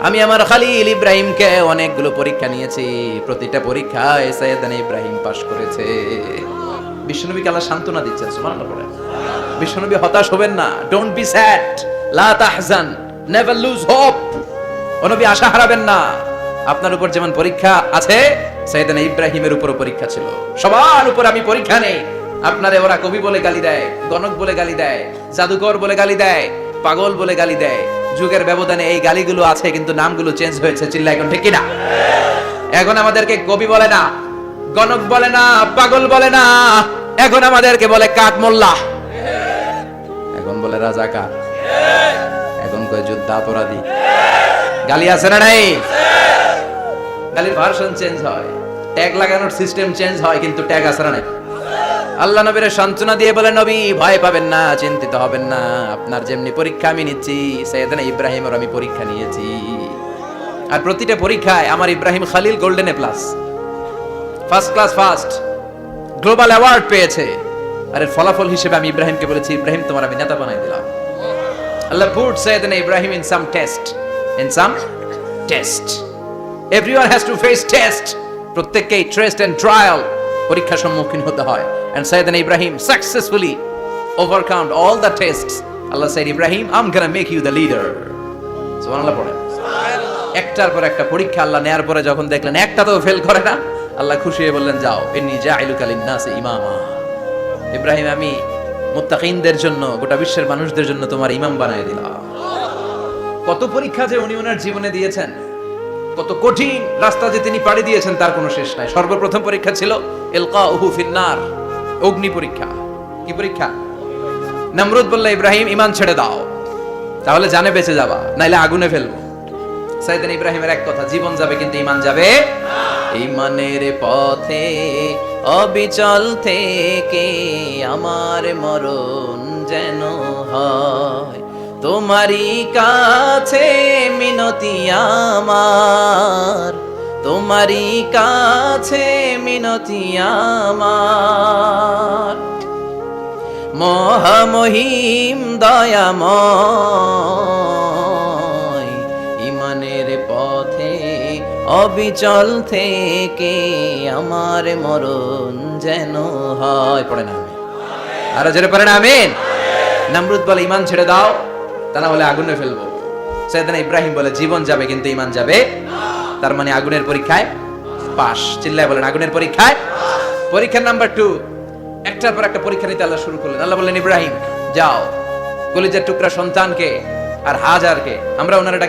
আমি আমার খলিল ইব্রাহিমকে অনেকগুলো পরীক্ষা নিয়েছি, প্রতিটা পরীক্ষায় সাইয়েদনা ইব্রাহিম পাশ করেছে। বিশ্বনবীকে আল্লাহ সান্ত্বনা দিচ্ছেন, সুবহানাল্লাহ পড়ে। বিশ্বনবী হতাশ হবেন না, ডোন্ট বি স্যাড, লা তাহজান, নেভার লুজ হোপ। ও নবী আশা হারাবেন না। আপনার উপর যেমন পরীক্ষা আছে, সাইয়েদনা ইব্রাহিমের উপরও পরীক্ষা ছিল। সবার উপর আমি পরীক্ষা নেই। আপনারে ওরা কবি বলে গালি দেয়, গণক বলে গালি দেয়, জাদুকর বলে গালি দেয়, পাগল বলে গালি দেয়। যুগের ব্যবধানে এই গালিগুলো আছে, কিন্তু নামগুলো চেঞ্জ হয়েছে। চিল্লা এখন ঠিক কিনা? এখন আমাদেরকে কবি বলে না, গণক বলে না, পাগল বলে না, এখন আমাদেরকে বলে কাক মোল্লা, এখন বলে রাজাকার, এখন কয় যুদ্ধাপরাধী। গালি আছে না নাই? গালির ভার্সন চেঞ্জ হয়, ট্যাগ লাগানোর সিস্টেম চেঞ্জ হয়, কিন্তু ট্যাগ আছে না নাই? আল্লাহ নবীর সান্ত্বনা দিয়ে বলে, নবী ভয় পাবেন না, চিন্তিত হবেন না, আপনার যেমনি পরীক্ষা আমি নিচ্ছি, সাইয়েদনা ইব্রাহিমের আমি পরীক্ষা নিয়েছি। আর প্রতিটা পরীক্ষায় আমার Ibrahim Khalil golden A plus, first class first, global award পেয়েছে। আর এর ফলাফল হিসেবে আমি ইব্রাহিমকে বলেছি, ইব্রাহিম তোমার আমি নেতা বানাই দিলাম। Allah put Sayyidna Ibrahim in some test, in some test. Everyone has to face test. প্রত্যেককেই টেস্ট এন্ড ট্রায়াল, পরীক্ষার সম্মুখীন হতে হয়। And Sayyidina Ibrahim successfully overcome all the tests. Allah said, Ibrahim, I'm gonna make you the leader. সুবহানাল্লাহ পড়ে। একটার পর একটা পরীক্ষা আল্লাহ নেয়ার পরে যখন দেখলেন একটাতেও ফেল করে না, আল্লাহ খুশি হয়ে বললেন, যাও, ইন্নী জাইলুকা লিন-নাসি ইমামা। ইব্রাহিম, আমি মুত্তাকিনদের জন্য, গোটা বিশ্বের মানুষদের জন্য তোমার ইমাম বানায় দিলাম। কত পরীক্ষা যে উনি ওনার জীবনে দিয়েছেন, কত কঠিন রাস্তা যে তিনি পাড়ি দিয়েছেন, তার কোনো শেষ নাই। সর্বপ্রথম পরীক্ষা ছিল ইলকাউহু ফিন-নার, অগ্নি পরীক্ষা। কি পরীক্ষা? নমরুদ বলল, ইব্রাহিম ঈমান ছেড়ে দাও, তাহলে জানে বেঁচে যাবা, নাইলে আগুনে ফেলবো। সাইয়েদনা ইব্রাহিমের এক কথা, জীবন যাবে কিন্তু ঈমান যাবে না। ঈমানের পথে অবিচল থেকে আমার মরণ যেন হয়, তোমারই কাছে মিনতি আমার, তোমারই কাছে মিনতি আমার। মহামহিম দয়াময়, ঈমানের পথে অবিচল থেকে আমার মরণ যেন হয়। পড়ে না আমিন? আরো জোরে পড়ে না আমিন? নমরুদ বলে, ঈমান ছেড়ে দাও, তা না হলে আগুনে ফেলবো। সাইয়েদনা ইব্রাহিম বলে, জীবন যাবে কিন্তু ঈমান যাবে না। তার মানে আগুনের পরীক্ষায় পাস। চিল্লায় বলেন, আগুনের পরীক্ষায়। পরীক্ষা নাম্বার 2, একটার পর একটা পরীক্ষা নিতে আল্লাহ শুরু করলেন। আল্লাহ বললেন, ইব্রাহিম যাও, কলিজার টুকরা সন্তানকে আর হাজারকে, আমরা ওনারা